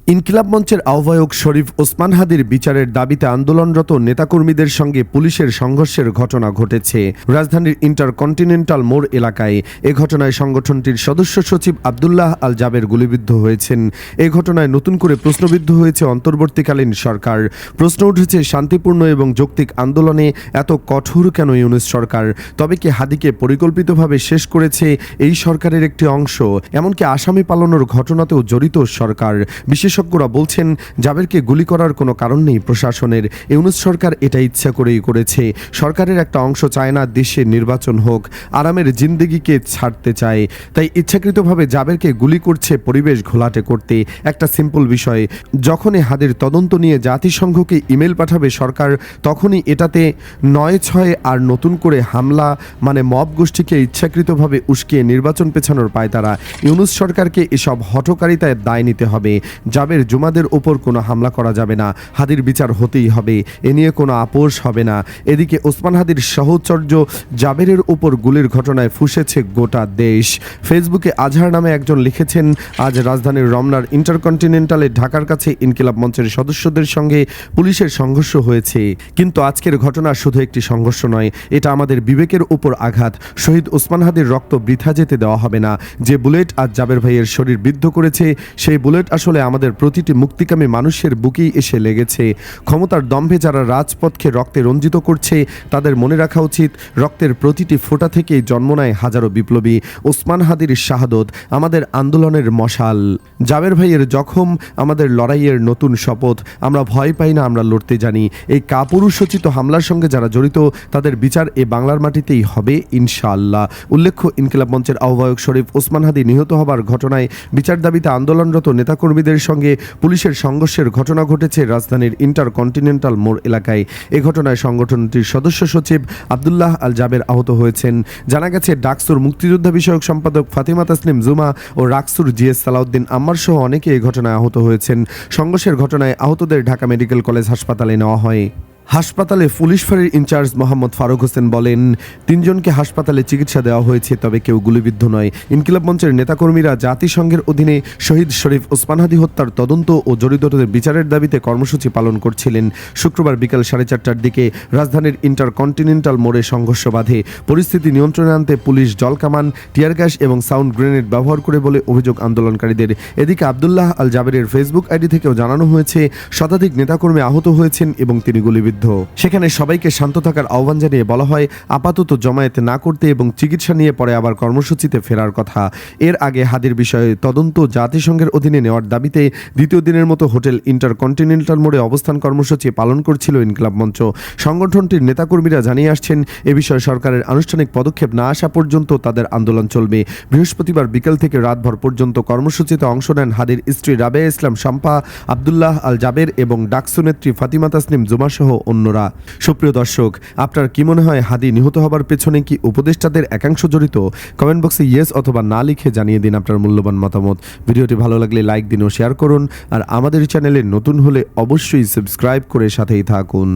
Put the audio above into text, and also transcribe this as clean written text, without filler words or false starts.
ইনকিলাব মঞ্চের আহ্বায়ক শরীফ ওসমান হাদির বিচারের দাবিতে আন্দোলনরত নেতাকর্মীদের সঙ্গে পুলিশের সংঘর্ষের ঘটনা ঘটেছে রাজধানীর ইন্টারকন্টিনেন্টাল মোড় এলাকায়। এ ঘটনায় সংগঠনটির সদস্য সচিব আব্দুল্লাহ আল জাবের গুলিবিদ্ধ হয়েছেন। এ ঘটনায় নতুন করে প্রশ্নবিদ্ধ হয়েছে অন্তর্বর্তীকালীন সরকার। প্রশ্ন উঠেছে, শান্তিপূর্ণ এবং যৌক্তিক আন্দোলনে এত কঠোর কেন ইউনূস সরকার? তবে কি হাদিকে পরিকল্পিতভাবে শেষ করেছে এই সরকারের একটি অংশ? এমনকি আসামি পালানোর ঘটনাতেও জড়িত সরকার। বিশেষজ্ঞরা বলছেন, জাবেরকে গুলি করার কোনো কারণ নেই প্রশাসনের। ইউনূস সরকার এটা ইচ্ছা করেই করেছে। সরকারের একটা অংশ চায় না দেশে নির্বাচন হোক, আরামের জিন্দেগিকে ছাড়তে চায়, তাই ইচ্ছাকৃতভাবে জাবেরকে গুলি করছে পরিবেশ ঘোলাটে করতে। একটা সিম্পল বিষয়, যখনই হাদির তদন্ত নিয়ে জাতিসংঘকে ইমেল পাঠাবে সরকার, তখনই এটাতে ৯/৬ আর নতুন করে হামলা মানে মব গোষ্ঠীকে ইচ্ছাকৃতভাবে উস্কিয়ে নির্বাচন পেছানোর পায়তারা। ইউনূস সরকারকে এসব হঠকারিতায় দায় নিতে হবে। জাবের জুমাদের ওপর কোনো হামলা করা যাবে না, হাদির বিচার হতেই হবে, এ নিয়ে কোনো আপোষ হবে না। এদিকে ওসমান হাদির সহচর্য জাবেরের ওপর গুলির ঘটনায় ফুঁসেছে গোটা দেশ। ফেসবুকে আজহার নামে একজন লিখেছেন, আজ রাজধানীর রমনার ইন্টারকন্টিনেন্টালে ঢাকার কাছে ইনকিলাব মঞ্চের সদস্যদের সঙ্গে পুলিশের সংঘর্ষ হয়েছে। কিন্তু আজকের ঘটনা শুধু একটি সংঘর্ষ নয়, এটা আমাদের বিবেকের উপর আঘাত। শহীদ ওসমান হাদির রক্ত বৃথা যেতে দেওয়া হবে না। যে বুলেট আজ জাবের ভাইয়ের শরীর বিদ্ধ করেছে, সেই বুলেট আসলে আমাদের প্রতিটি মুক্তিকামী মানুষের বুকেই এসে লেগেছে। ক্ষমতার দম্ভে যারা রাজপথকে রক্তে রঞ্জিত করছে, তাদের মনে রাখা উচিত, রক্তের প্রতিটি ফোঁটা থেকেই জন্ম নেয় হাজারো বিপ্লবী। ওসমান হাদির শাহাদত আমাদের আন্দোলনের মশাল, জাবের ভাইয়ের জখম আমাদের লড়াইয়ের নতুন শপথ। আমরা ভয় পাই না, আমরা লড়তে জানি। এই কাপুরুষোচিত হামলার সঙ্গে যারা জড়িত, তাদের বিচার এ বাংলার মাটিতেই হবে ইনশাআল্লাহ। উল্লেখ্য, ইনকিলাব মঞ্চের আহ্বায়ক শরীফ ওসমান হাদি নিহত হবার ঘটনায় বিচার দাবিতে আন্দোলনরত নেতাকর্মীদের সঙ্গে পুলিশের সংঘর্ষের ঘটনা ঘটেছে রাজধানীর ইন্টারকন্টিনেন্টাল মোড় এলাকায়। এ ঘটনায় সংগঠনটির সদস্য সচিব আব্দুল্লাহ আল জাবের আহত হয়েছেন। জানা গেছে, ডাকসুর মুক্তিযোদ্ধা বিষয়ক সম্পাদক ফাতিমা তাসনিম জুমা ও রাকসুর জিএস সালাউদ্দিন আম্মার সহ অনেকে এই ঘটনায় আহত হয়েছেন। সংঘর্ষের ঘটনায় আহতদের ঢাকা মেডিকেল কলেজ হাসপাতালে নেওয়া হয়। হাসপাতালে পুলিশ ফাঁড়ির ইনচার্জ মোহাম্মদ ফারুক হোসেন বলেন, ৩ জনকে হাসপাতালে চিকিৎসা দেওয়া হয়েছে, তবে কেউ গুলিবিদ্ধ নয়। ইনকিলাব মঞ্চের নেতাকর্মীরা জাতিসংঘের অধীনে শহীদ শরীফ ওসমান হাদি হত্যার তদন্ত ও জড়িতদের বিচারের দাবিতে কর্মসূচি পালন করছিলেন। শুক্রবার বিকাল 4:30টার দিকে রাজধানীর ইন্টারকন্টিনেন্টাল মোড়ে সংঘর্ষ বাধে। পরিস্থিতি নিয়ন্ত্রণে আনতে পুলিশ জলকামান, টিয়ার গ্যাস এবং সাউন্ড গ্রেনেড ব্যবহার করে বলে অভিযোগ আন্দোলনকারীদের। এদিকে আব্দুল্লাহ আল জাবেরের ফেসবুক আইডি থেকেও জানানো হয়েছে, শতাধিক নেতাকর্মী আহত হয়েছেন এবং তিনি গুলিবিদ্ধ। সেখানে সবাইকে শান্ত থাকার আহ্বান জানিয়ে বলা হয়, আপাতত জমায়েত না করতে এবং চিকিৎসা নিয়ে পরে আবার কর্মসূচিতে ফেরার কথা। এর আগে হাদির বিষয়ে তদন্ত জাতিসংঘের অধীনে নেওয়ার দাবিতে দ্বিতীয় দিনের মতো হোটেল ইন্টারকন্টিনেন্টাল মোড়ে অবস্থান কর্মসূচি পালন করছিল ইনকিলাব মঞ্চ। সংগঠনটির নেতাকর্মীরা জানিয়ে আসছেন, এ বিষয়ে সরকারের আনুষ্ঠানিক পদক্ষেপ না আসা পর্যন্ত তাদের আন্দোলন চলবে। বৃহস্পতিবার বিকেল থেকে রাতভর পর্যন্ত কর্মসূচিতে অংশ নেন হাদির স্ত্রী রাবেয়া ইসলাম শাম্পা, আব্দুল্লাহ আল জাবের এবং ডাকসু নেত্রী ফাতিমা তাসনিম জুমা সহ অন্যরা। সুপ্রিয় দর্শক, আপনার কি মনে হয়, হাদি নিহত হবার পেছনে কি উপদেষ্টাদের একাংশ জড়িত? কমেন্ট বক্সে ইয়েস অথবা না লিখে জানিয়ে দিন আপনার মূল্যবান মতামত। ভিডিওটি ভালো লাগলে লাইক দিন ও শেয়ার করুন। আর আমাদের চ্যানেলে নতুন হলে অবশ্যই সাবস্ক্রাইব করে সাথেই থাকুন।